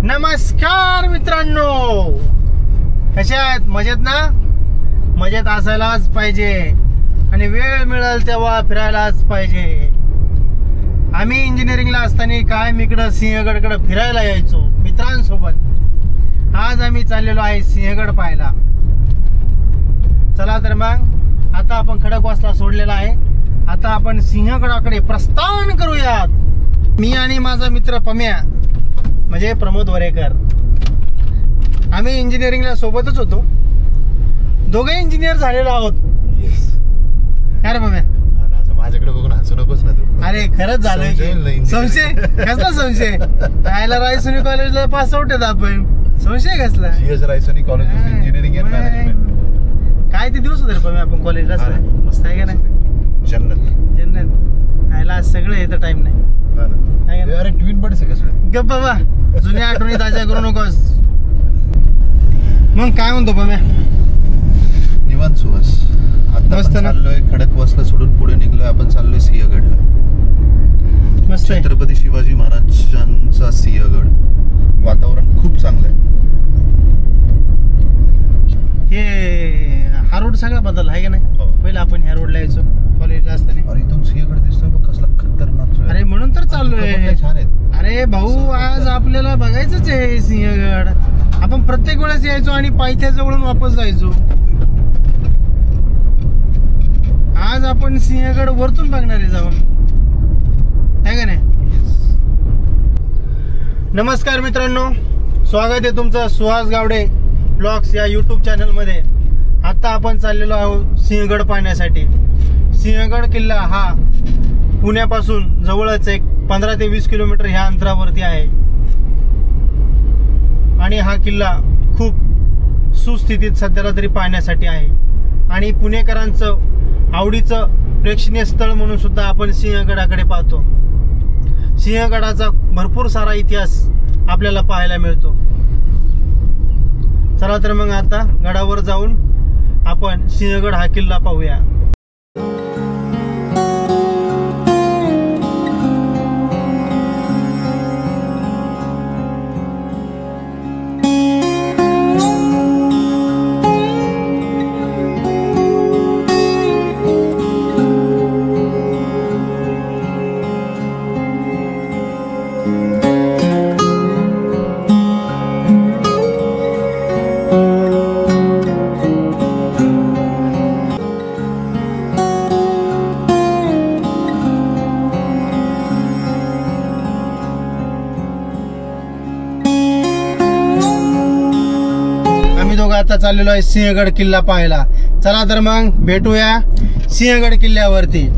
नमस्कार मित्रांनो, कशा आहेत? मजेत ना? मजेत असायलाच पाहिजे आणि वेळ मिळेल तेव्हा फिरायलाच पाहिजे. आम्ही इंजिनिअरिंगला असताना कायम इकडं सिंहगडकडे फिरायला यायचो मित्रांसोबत. आज आम्ही चाललेलो आहे सिंहगड पाहायला. चला तर मग आता आपण खडकवासला सोडलेला आहे. आता आपण सिंहगडाकडे प्रस्थान करूयात. मी आणि माझा मित्र पम्या म्हणजे प्रमोद वरेकर, आम्ही इंजिनिअरिंगला सोबतच होतो. दोघे इंजिनियर झालेलो आहोत. काय रे पम्या? माझ्याकडे बघून हसू नकोस ना तू. अरे खरंच झालं. संशय कसला संशय? राहायला रायसोनी कॉलेजला पास आउट आहेत आपण. संशय कसला? GS Raisoni college of engineering and management. काय ते दिवस होते पम्या आपण कॉलेजला. मस्त आहे का नाही? जन्नत जन्नत. राहायला सगळं येतं टाइम नाही. अरे ट्विन बर्ड्स आहे कसं? गप बाबा, जुन्या आठवणी ताज्या करू नकोस. मग काय म्हणतो पम्या? निवांत सुहास. आता चाललोय खडकवासला सोडून पुढे निघलोय. आपण चाललोय सिंहगडला. मस्त आहे. छत्रपती शिवाजी महाराजांचा सिंहगड. वातावरण खूप चांगलं आहे. हे हा रोड सगळा बदल आहे का नाही? पहिला आपण ह्या रोडला यायचो कॉलेजला असताना. अरे इथून सिंहगड दिसतोय बघ, कसला खतरनाक. अरे म्हणून तर चाललोय. छान आहेत. अरे भाऊ, आज आपल्याला बघायचंच आहे सिंहगड. आपण प्रत्येक वेळेस यायचो आणि पायथ्याजवळून वापस जायचो. आज आपण सिंहगड वरतून बघणार आहे जाऊन, आहे का नाही? नमस्कार मित्रांनो, स्वागत आहे तुमचं सुहास गावडे ब्लॉग्स या यूट्यूब चॅनलमध्ये. आता आपण चाललेलो आहोत सिंहगड पाहण्यासाठी. सिंहगड किल्ला हा पुण्यापासून जवळच एक 15 ते 20 किलोमीटर ह्या अंतरावरती आहे आणि हा किल्ला खूप सुस्थितीत सध्याला तरी पाहण्यासाठी आहे. आणि पुणेकरांचं आवडीचं प्रेक्षणीय स्थळ म्हणून सुद्धा आपण सिंहगडाकडे पाहतो. सिंहगडाचा भरपूर सारा इतिहास आपल्याला पाहायला मिळतो. चला तर मग आता गडावर जाऊन आपण सिंहगड हा किल्ला पाहूया. आता चाललेलो आहे सिंहगड किल्ला पाहायला. चला तर मग भेटूया सिंहगड किल्ल्यावरती.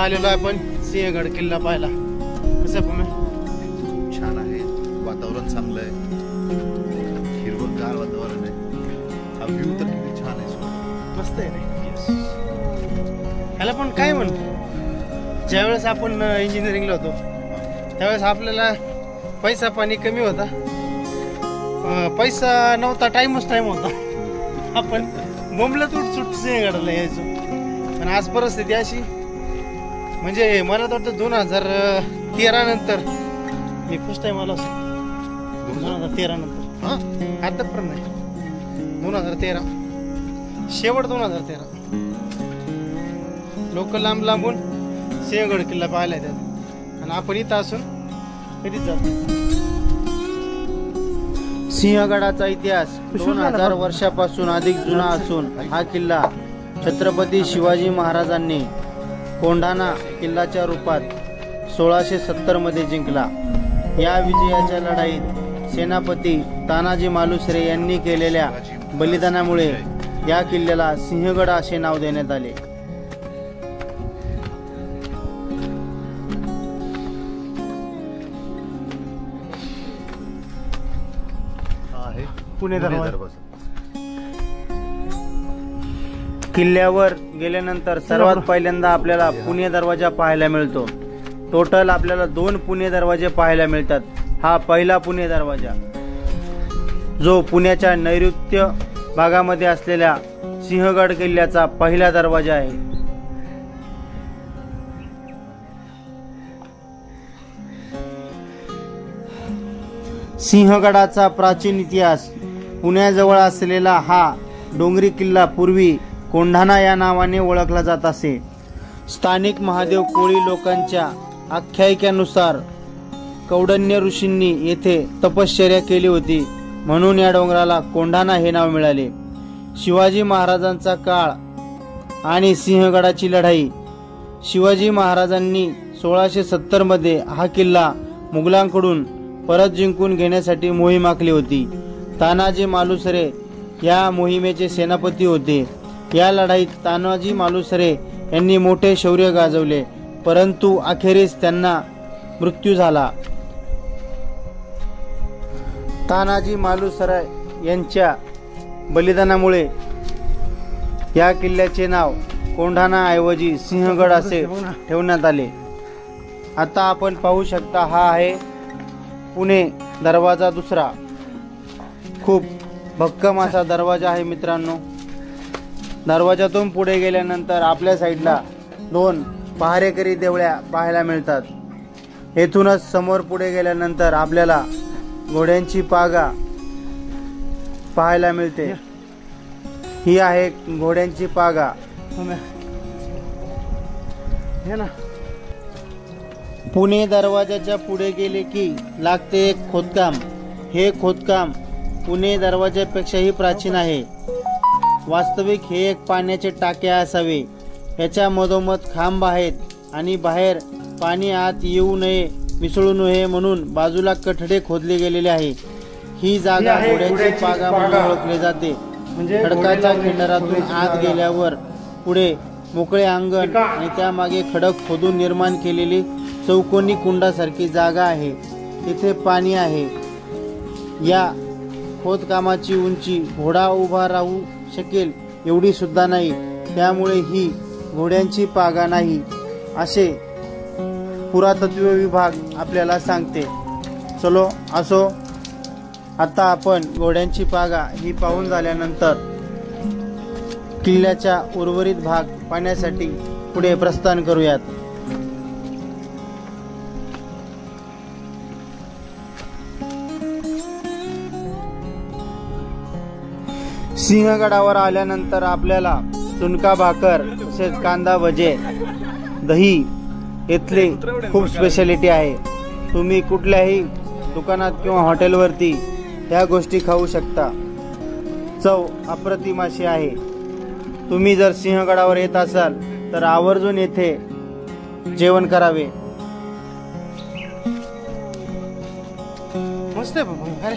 आलेलो आहे आपण सिंहगड किल्ला पाहायला. कसं पण छान आहे. वातावरण चांगलं आहे. हिरवंगार वातावरण आहे. हा व्ह्यू तर किती छान आहे. मस्त आहे रे. ह्याला पण काय म्हणतो, ज्यावेळेस आपण इंजिनिअरिंगला होतो त्यावेळेस आपल्याला पैसा पाणी कमी होता. पैसा नव्हता, टाइमच टाइम होता. आपण बोंबलत उठसूट सिंहगडला यायचो. पण आज परिस्थिती अशी, म्हणजे मला तर वाटतं 2013 नंतर मी फर्स्ट टाइम आलो असतो. 2013 नंतर आतापर्यंत नाही. 2013 शेवट 2013 लोक लांब लांबून सिंहगड किल्ला पाहायला येतात आणि आपण इथं असून कधीच जातो. सिंहगडाचा इतिहास 2000 वर्षापासून अधिक जुना असून हा किल्ला छत्रपती शिवाजी महाराजांनी कोंढाणा किल्ल्याच्या रूपात 1670 मध्ये जिंकला. या विजयाच्या लढाईत सेनापती तानाजी मालुसरे यांनी केलेल्या बलिदानामुळे या किल्ल्याला सिंहगड असे नाव देण्यात आले. पुणे दरवाजा. किल्ल्यावर गेल्यानंतर सर्वात पहिल्यांदा आपल्याला पुणे दरवाजा पाहायला मिळतो. टोटल आपल्याला 2 पुणे दरवाजे पाहायला मिळतात. हा पहिला पुणे दरवाजा जो पुण्याच्या नैऋत्य भागामध्ये असलेल्या सिंहगड किल्ल्याचा पहिला दरवाजा आहे. सिंहगडाचा प्राचीन इतिहास. पुण्याजवळ असलेला हा डोंगरी किल्ला पूर्वी कोंढाणा या नावाने ओळखला जात असे. स्थानिक महादेव कोळी लोकांच्या आख्यायिकेनुसार कौंडण्य ऋषींनी येथे तपश्चर्या केली होती, म्हणून या डोंगराला कोंढाणा हे नाव मिळाले. शिवाजी महाराजांचा काळ आणि सिंहगडाची लढाई. शिवाजी महाराजांनी 1670 मध्ये हा किल्ला मुघलांकडून परत जिंकून घेण्यासाठी मोहीम आखली होती. तानाजी मालुसरे या मोहिमेचे सेनापती होते. या लढाईत तानाजी मालुसरे यांनी मोठे शौर्य गाजवले, परंतु अखेरीस त्यांना मृत्यू झाला. तानाजी मालुसरे यांच्या बलिदानामुळे या किल्ल्याचे नाव कोंढाणाऐवजी सिंहगड असे ठेवण्यात आले. आता आपण पाहू शकता, हा आहे पुणे दरवाजा दुसरा. खूप भक्कम असा दरवाजा आहे मित्रांनो. दरवाजातून पुढे गेल्यानंतर आपल्या साईडला 2 पहारेकरी देवळ्या पाहायला मिळतात. येथूनच समोर पुढे गेल्यानंतर आपल्याला घोड्यांची पागा पाहायला मिळते. ही आहे घोड्यांची पागा. पुणे दरवाजाच्या पुढे गेले की लागते एक खोदकाम. हे खोदकाम पुणे दरवाजापेक्षाही प्राचीन आहे. वास्तविक हे एक पाण्याचे टाके असावे. याच्या मधोमध खांब आहेत आणि बाहेर पाणी आत येऊ नये, मिसळू नये म्हणून बाजूला कठडे खोदले गेलेले आहे. ही जागा घोड्यांची पागा म्हणून ओळखली जाते. खडकाच्या खंडरातून आत गेल्यावर पुढे मोकळे अंगण आणि त्यामागे खडक खोदून निर्माण केलेली चौकोनी कुंडासारखी जागा आहे. तिथे पाणी आहे. या खोदकामाची उंची घोडा उभा राहू शकेल एवढी सुद्धा नाही, त्यामुळे ही घोड्यांची पागा नाही असे पुरातत्व विभाग आपल्याला सांगते. चलो असो, आता आपण घोड्यांची पागा ही पाहून झाल्यानंतर किल्ल्याचा उर्वरित भाग पाहण्यासाठी पुढे प्रस्थान करूयात. सिंहगडावर आल्यानंतर आपल्याला झुणका भाकर तसेच कांदा भजे, दही इथले खूप स्पेशालिटी आहे. तुम्ही कुठल्याही दुकानात किंवा हॉटेलवरती ह्या गोष्टी खाऊ शकता. चव अप्रतिम अशी आहे. तुम्ही जर सिंहगडावर येत असाल तर आवर्जून येथे जेवण करावे. मस्त आहे बाबा. अरे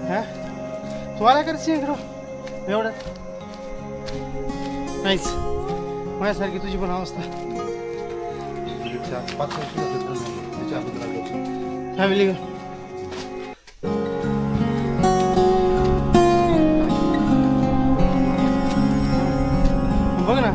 हा तू आला कर सिंहगड एवढं नाहीच. माझ्यासारखी तुझी पण अवस्था. फॅमिली बघ ना.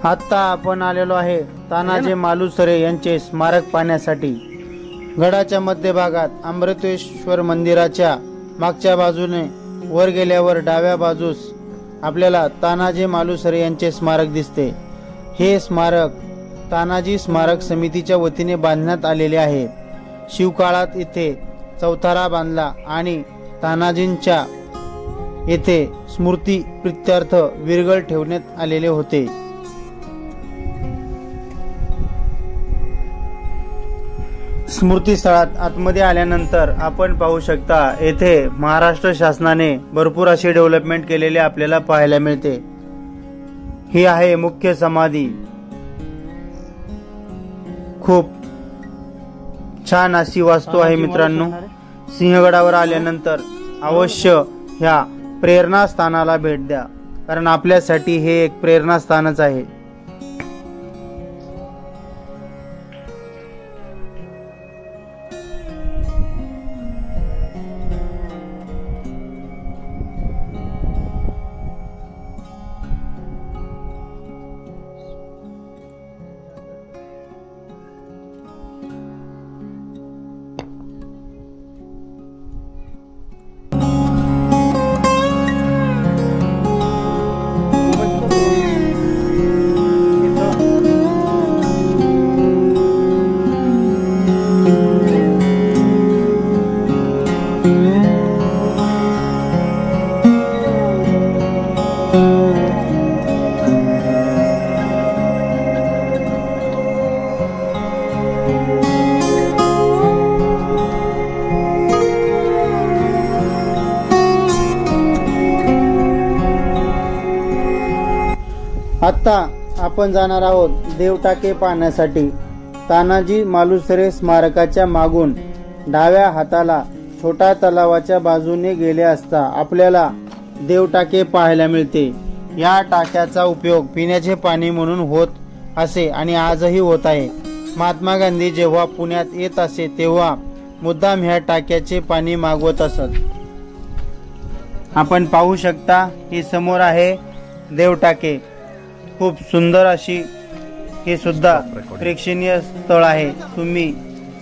आत्ता आपण आलेलो आहे तानाजी मालुसरे यांचे स्मारक पाहण्यासाठी। गडाच्या मध्यभागात अमृतेश्वर मंदिराच्या मागच्या बाजूने वर गेल्यावर डाव्या बाजूस आपल्याला तानाजी मालुसरे यांचे स्मारक दिसते। हे स्मारक तानाजी स्मारक समितीच्या वतीने बांधण्यात आलेले आहे। शिवकाळात इथे चौथारा बांधला आणि तानाजींच्या येथे स्मृती प्रित्यर्थ विरगळ ठेवण्यात आलेले होते। स्मृतीस्थळात आतमध्ये आल्यानंतर आपण पाहू शकता येथे महाराष्ट्र शासनाने भरपूर अशी डेव्हलपमेंट केलेले आपल्याला पाहायला मिळते। ही आहे मुख्य समाधी। खूप छान अशी वास्तू आहे मित्रांनो। सिंहगडावर आल्यानंतर अवश्य ह्या प्रेरणा स्थानाला भेट द्या, कारण आपल्यासाठी हे एक प्रेरणा स्थानच आहे। आता आपण जाणार आहोत देवटाके पाहण्यासाठी। तानाजी मालुसरे स्मारकाच्या मागून डाव्या हाताला छोटा तलावाच्या बाजूने गेले असता आपल्याला देवटाके पाहायला मिळते। या टाक्याचा उपयोग पिण्याचे पाणी म्हणून होत असे आणि आजही होत आहे। महात्मा गांधी जेव्हा पुण्यात येत असे तेव्हा मुद्दाम ह्या टाक्याचे पाणी मागवत असत। आपण पाहू शकता ही समोर आहे देवटाके। खूप सुंदर अशी हे सुद्धा प्रेक्षणीय स्थळ आहे। तुम्ही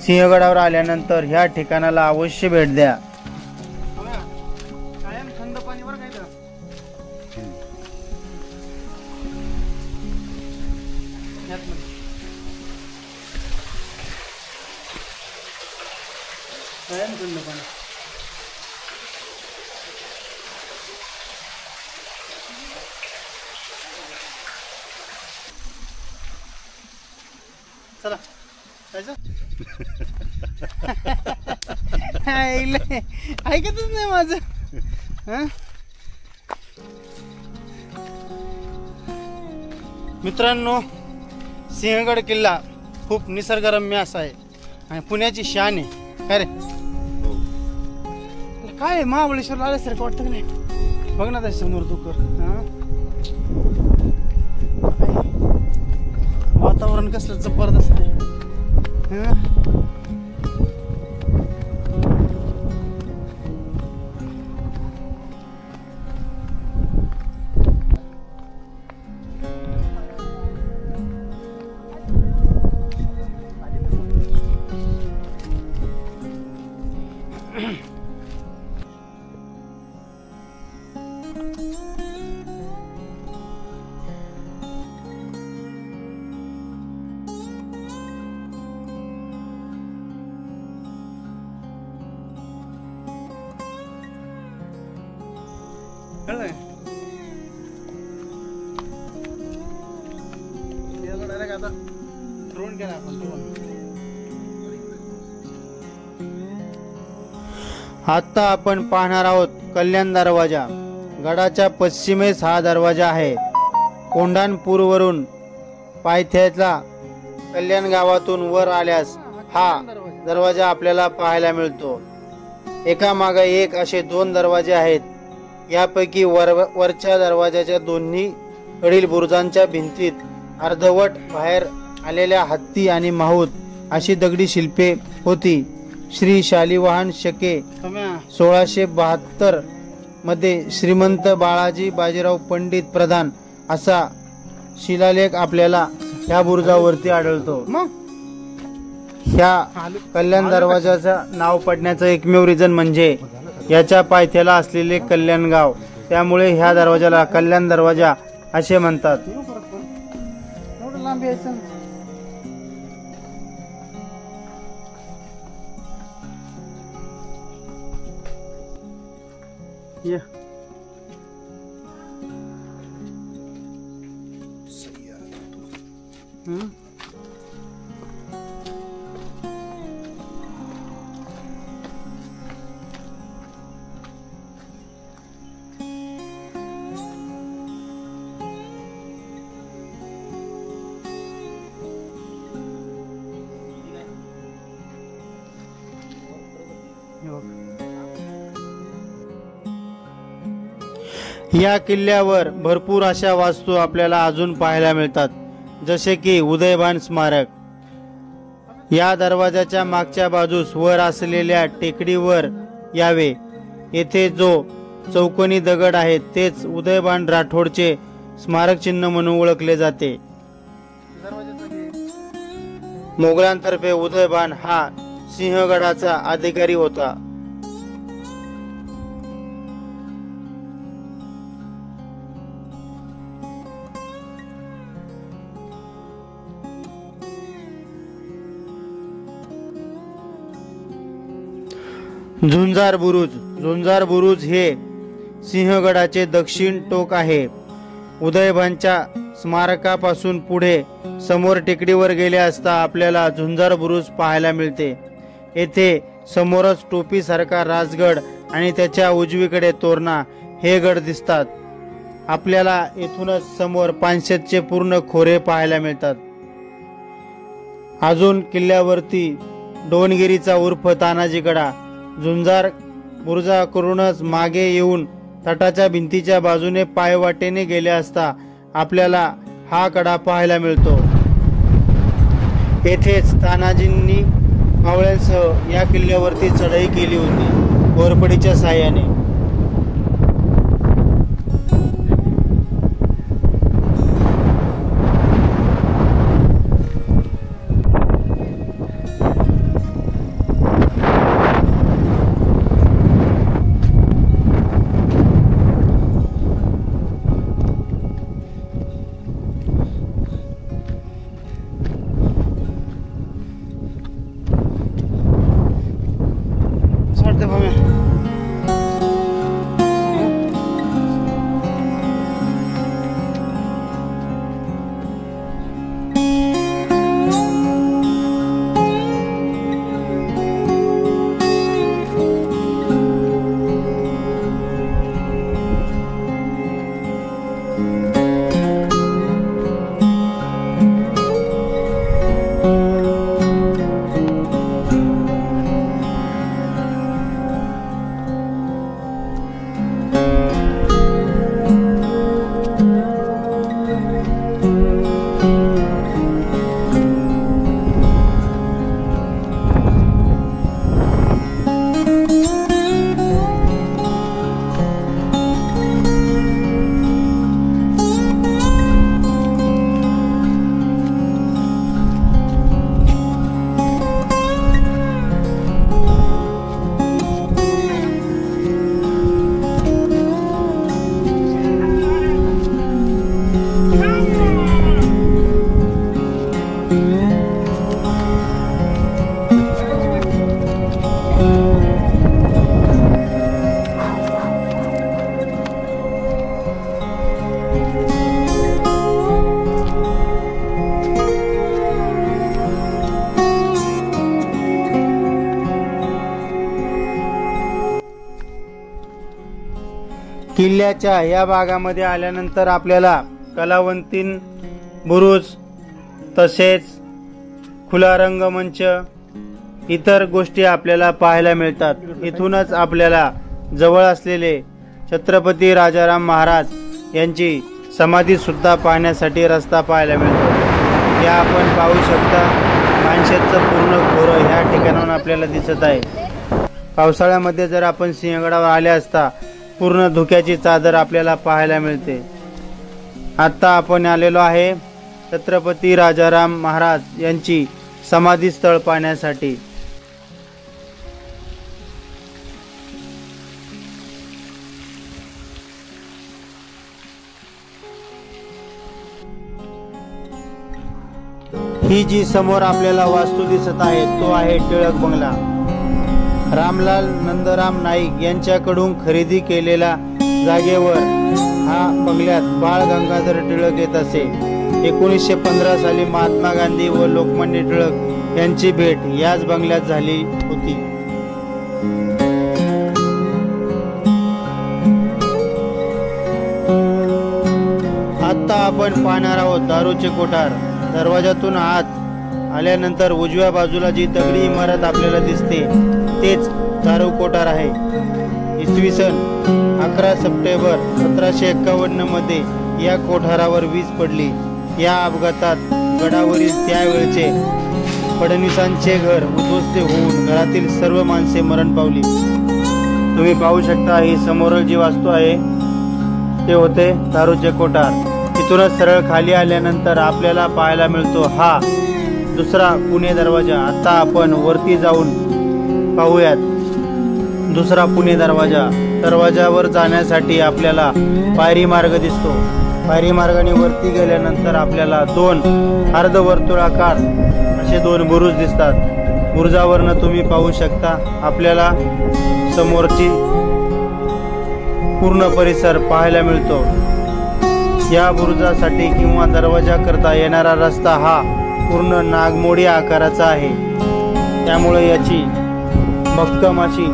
सिंहगडावर आल्यानंतर ह्या ठिकाणाला अवश्य भेट द्या। चला ऐकतच नाही माझं। मित्रांनो, सिंहगड किल्ला खूप निसर्गरम्य असा आहे आणि पुण्याची शान आहे। काय रे काय महाबळेश्वरला आल्यासारखं वाटतं की नाही? बघ ना त्या समोर डोकर, वातावरण कसलं जबरदस्त आहे। आता आपण पाहणार आहोत कल्याण दरवाजा। गडाच्या पश्चिमेस हा दरवाजा आहे। कोंढाणपूरवरून पायथ्याला कल्याण गावातून वर आल्यास हा दरवाजा आपल्याला पाहायला मिळतो। एकामागे एक असे दोन दरवाजे आहेत। यापैकी वरच्या दरवाजाच्या दोन्ही कडील बुरुजांच्या भिंतीत अर्धवट बाहेर आलेल्या हत्ती आणि माहूत अशी दगडी शिल्पे होती। श्री शालिवाहन शके 1672 मध्ये श्रीमंत बाळाजी बाजीराव पंडित प्रधान असा शिलालेख आपल्याला ह्या बुरुजावरती आढळतो. मग ह्या कल्याण दरवाजाचं नाव पडण्याचं एकमेव रिझन म्हणजे याच्या पायथ्याला असलेले कल्याण गाव, त्यामुळे ह्या दरवाजाला कल्याण दरवाजा असे म्हणतात. एवढं लांब यायचं ना. या. हं? या किल्ल्यावर भरपूर अशा वास्तू आपल्याला अजून पाहायला मिळतात, जसे की उदयभान स्मारक. या दरवाजाच्या मागच्या बाजूस वर असलेल्या टेकडीवर यावे. येथे जो चौकोनी दगड आहे तेच उदयभान राठोडचे स्मारक चिन्ह म्हणून ओळखले जाते. मोगलांतर्फे उदयभान हा सिंहगडाचा अधिकारी होता. झुंजार बुरुज हे सिंहगडाचे दक्षिण टोक आहे. उदयभानच्या स्मारकापासून पुढे समोर टेकडीवर गेले असता आपल्याला झुंजार बुरुज पाहायला मिळते. येथे समोरच टोपीसारखा राजगड आणि त्याच्या उजवीकडे तोरणा हे गड दिसतात. आपल्याला येथूनच समोर पानशेतचे पूर्ण खोरे पाहायला मिळतात. अजून किल्ल्यावरती डोनगिरीचा उर्फ तानाजीकडा झुंजार बुरुजाकडूनच मागे येऊन तटाच्या भिंतीच्या बाजूने पायवाटेने गेले असता आपल्याला हा कडा पाहायला मिळतो. येथेच तानाजींनी मावळ्यांसह या किल्ल्यावरती चढाई केली होती घोरपडीच्या साहाय्याने. किल्ल्याच्या या भागामध्ये आल्यानंतर आपल्याला कलावंतीन बुरुज तसेच खुला रंगमंच इतर गोष्टी आपल्याला पाहायला मिळतात. इथूनच आपल्याला जवळ असलेले छत्रपती राजाराम महाराज यांची समाधी सुद्धा पाहण्यासाठी रस्ता पाहायला मिळतो. या आपण पाहू शकता पानशेतचं पूर्ण खोरं ह्या ठिकाणाहून आपल्याला दिसत आहे. पावसाळ्यामध्ये जर आपण सिंहगडावर आले असता पूर्ण धुक्याची चादर आपल्याला पाहायला मिळते. आता आपण आलेलो आहे छत्रपती राजाराम महाराज यांची समाधी स्थळ पाहण्यासाठी। ही जी समोर आपल्याला वास्तू दिसत आहे तो आहे टिळक बंगला। रामलाल नंदराम नाईक यांच्याकडून खरेदी केलेल्या जागेवर हा बंगल्यात बाळ गंगाधर टिळक येत असे। 1915 साली महात्मा गांधी व लोकमान्य टिळक यांची भेट याच बंगल्यात झाली होती। आता आपण पाहणार आहोत दारूचे कोठार। दरवाजातून आत आल्यानंतर उजव्या बाजूला जी दगडी इमारत आपल्याला दिसते तेच दारू कोठार आहे। इसवी सन 11 सप्टेंबर 1751 मध्ये या कोठारावर वीज पडली। या अपघातात गडावरील त्यावेळचे फडणवीसांचे घर उद्ध्वस्त होऊन घरातील सर्व माणसे मरण पावली। तुम्ही पाहू शकता ही समोर जी वास्तू आहे ते होते दारूचे कोठार। इथूनच सरळ खाली आल्यानंतर आपल्याला पाहायला मिळतो हा दुसरा पुणे दरवाजा। आता आपण वरती जाऊन पाहूयात दुसरा पुणे दरवाजा। दरवाजावर जाण्यासाठी आपल्याला पायरी मार्ग दिसतो। पायरी मार्गाने वरती गेल्यानंतर आपल्याला दोन अर्धवर्तुळाकार असे दोन बुरुज दिसतात। बुरुजावरनं तुम्ही पाहू शकता आपल्याला समोरची पूर्ण परिसर पाहायला मिळतो। या बुरुजासाठी किंवा दरवाजा करता येणारा रस्ता हा पूर्ण नागमोडी आकाराचा आहे, त्यामुळे याची भक्कम अशी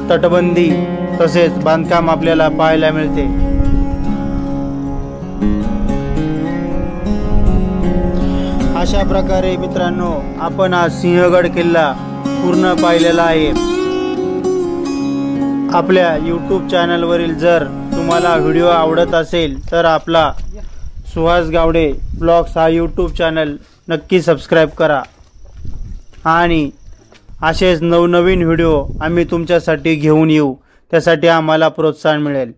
तटबंदी तसेच बांधकाम आपल्याला पाहायला मिळते। अशा प्रकारे मित्रांनो आपण आज सिंहगड किल्ला पूर्ण पाहिलेला आहे। आपल्या YouTube चॅनलवरील जर तुम्हाला व्हिडिओ आवडत असेल तर आपला सुहास गावडे ब्लॉग्स हा YouTube चॅनल नक्की सबस्क्राईब करा आणि असेच नवनवीन व्हिडिओ आम्ही तुमच्यासाठी घेऊन येऊ, त्यासाठी आम्हाला प्रोत्साहन मिळेल।